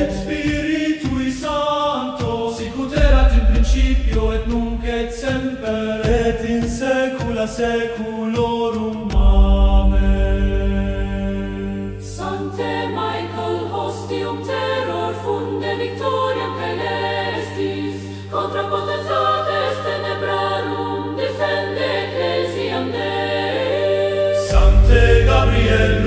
et Spiritui Sancto, sicut erat in principio et nunc et semper et in saecula saeculorum. Amen. Sancte Michael, hostium terror funde victoriam caelestis, contra potestates tenebrarum defende ecclesiam Dei. Sancte Gabriel,